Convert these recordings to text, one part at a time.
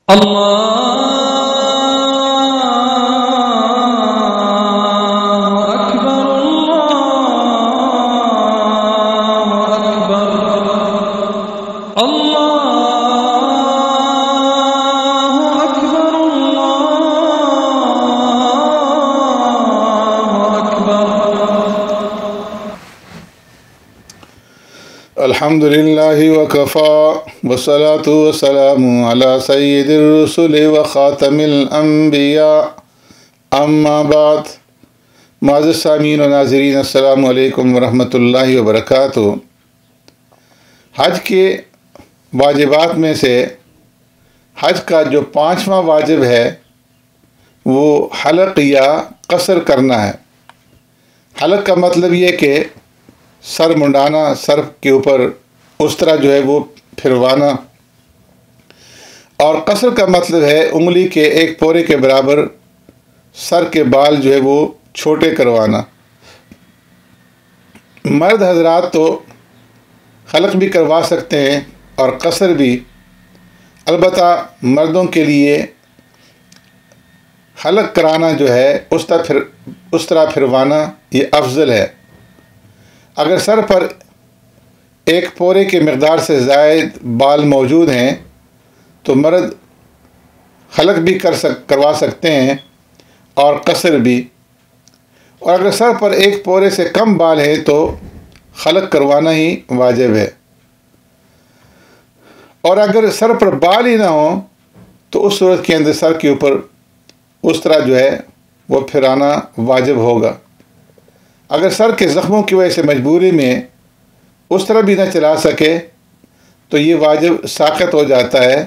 اللہ اکبر اللہ اکبر اللہ اکبر اللہ اکبر الحمد للہ وکفا والصلاة والسلام علی سید الرسل وخاتم الانبیاء اما بعد۔ معزز سامعین و ناظرین، السلام علیکم ورحمۃ اللہ وبرکاتہ۔ حج کے واجبات میں سے حج کا جو 5واں واجب ہے وہ حلق یا قصر کرنا ہے۔ حلق کا مطلب یہ کہ سر منڈانا، سر کے اوپر اس طرح جو ہے وہ پھروانا، اور قصر کا مطلب ہے انگلی کے ایک پورے کے برابر سر کے بال جو ہے وہ چھوٹے کروانا۔ مرد حضرات تو حلق بھی کروا سکتے ہیں اور قصر بھی، البتہ مردوں کے لیے حلق کرانا جو ہے اس طرح پھروانا یہ افضل ہے۔ اگر سر پر ایک پورے کے مقدار سے زائد بال موجود ہیں تو مرد حلق بھی کروا سکتے ہیں اور قصر بھی، اور اگر سر پر ایک پورے سے کم بال ہیں تو حلق کروانا ہی واجب ہے، اور اگر سر پر بال ہی نہ ہوں تو اس صورت کے اندر سر کے اوپر اس طرح جو ہے وہ پھرانا واجب ہوگا۔ اگر سر کے زخموں کی وجہ سے مجبوری میں اس طرح بھی نہ چلا سکے تو یہ واجب ساقط ہو جاتا ہے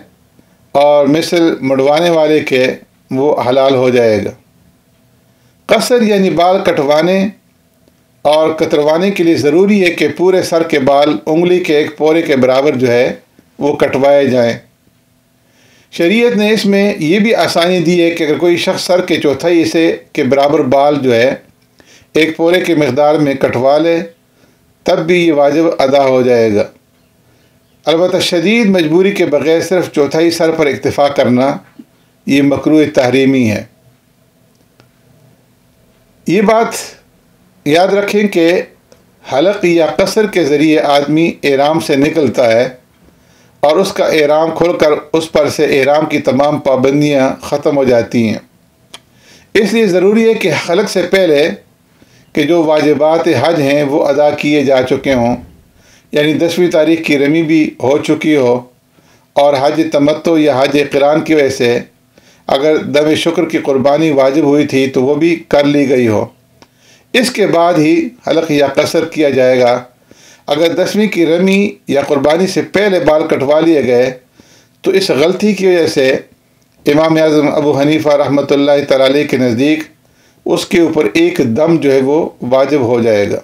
اور مثل مڑوانے والے کے وہ حلال ہو جائے گا۔ قصر یعنی بال کٹوانے اور کتروانے کے لیے ضروری ہے کہ پورے سر کے بال انگلی کے ایک پورے کے برابر جو ہے وہ کٹوائے جائیں۔ شریعت نے اس میں یہ بھی آسانی دی ہے کہ اگر کوئی شخص سر کے چوتھائی حصے کے برابر بال جو ہے ایک پورے کے مقدار میں کٹوا لے تب بھی یہ واجب ادا ہو جائے گا۔ البتہ شدید مجبوری کے بغیر صرف چوتھائی سر پر اکتفا کرنا یہ مکروہ تحریمی ہے۔ یہ بات یاد رکھیں کہ حلق یا قصر کے ذریعے آدمی احرام سے نکلتا ہے اور اس کا احرام کھل کر اس پر سے احرام کی تمام پابندیاں ختم ہو جاتی ہیں۔ اس لیے ضروری ہے کہ حلق سے پہلے کہ جو واجبات حج ہیں وہ ادا کیے جا چکے ہوں، یعنی 10ویں تاریخ کی رمی بھی ہو چکی ہو، اور حج تمتع یا حج قران کی وجہ سے اگر دم شکر کی قربانی واجب ہوئی تھی تو وہ بھی کر لی گئی ہو، اس کے بعد ہی حلق یا قصر کیا جائے گا۔ اگر 10ویں کی رمی یا قربانی سے پہلے بال کٹوا لیے گئے تو اس غلطی کی وجہ سے امام اعظم ابو حنیفہ رحمۃ اللہ تعالی علیہ کے نزدیک اس کے اوپر ایک دم جو ہے وہ واجب ہو جائے گا۔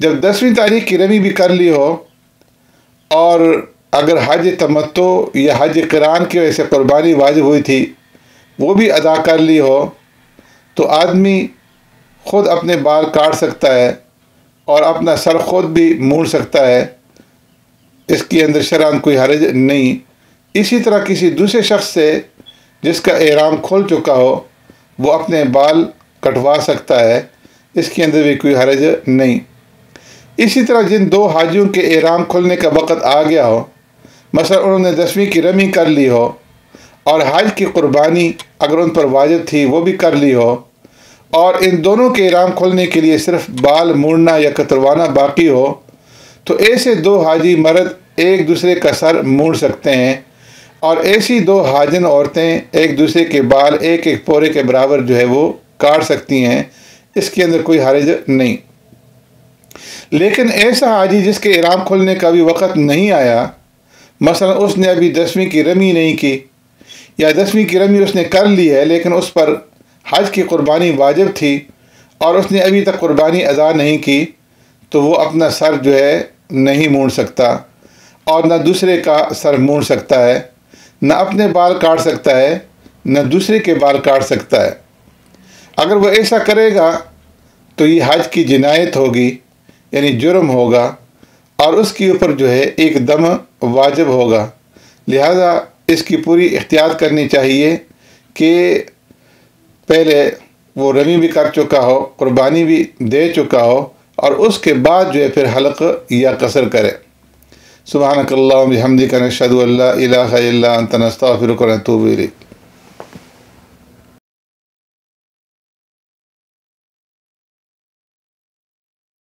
جب 10ویں تاریخ کی رمی بھی کر لی ہو اور اگر حج تمتع یا حج قران کی وجہ سے قربانی واجب ہوئی تھی وہ بھی ادا کر لی ہو تو آدمی خود اپنے بال کاٹ سکتا ہے اور اپنا سر خود بھی موڑ سکتا ہے، اس کے اندر شرعاً کوئی حرج نہیں۔ اسی طرح کسی دوسرے شخص سے جس کا احرام کھل چکا ہو وہ اپنے بال کٹوا سکتا ہے، اس کے اندر بھی کوئی حرج نہیں۔ اسی طرح جن دو حاجیوں کے احرام کھلنے کا وقت آ گیا ہو، مثلا انہوں نے 10ویں کی رمی کر لی ہو اور حج کی قربانی اگر ان پر واجب تھی وہ بھی کر لی ہو، اور ان دونوں کے احرام کھلنے کے لیے صرف بال موڑنا یا کتروانا باقی ہو، تو ایسے دو حاجی مرد ایک دوسرے کا سر موڑ سکتے ہیں، اور ایسی دو حاجن عورتیں ایک دوسرے کے بال ایک ایک پورے کے برابر جو ہے وہ کاٹ سکتی ہیں، اس کے اندر کوئی حرج نہیں۔ لیکن ایسا حاجی جس کے احرام کھلنے کا بھی وقت نہیں آیا، مثلا اس نے ابھی 10ویں کی رمی نہیں کی یا 10ویں کی رمی اس نے کر لی ہے لیکن اس پر حج کی قربانی واجب تھی اور اس نے ابھی تک قربانی ادا نہیں کی، تو وہ اپنا سر جو ہے نہیں موڑ سکتا اور نہ دوسرے کا سر موڑ سکتا ہے، نہ اپنے بال کاٹ سکتا ہے نہ دوسرے کے بال کاٹ سکتا ہے۔ اگر وہ ایسا کرے گا تو یہ حج کی جنایت ہوگی، یعنی جرم ہوگا، اور اس کے اوپر جو ہے ایک دم واجب ہوگا۔ لہذا اس کی پوری احتیاط کرنی چاہیے کہ پہلے وہ رمی بھی کر چکا ہو، قربانی بھی دے چکا ہو، اور اس کے بعد جو ہے پھر حلق یا قصر کرے۔ سبحانک اللہم بحمدک نشہد ان لا الہ الا انت نستغفرک ونتوب الیک۔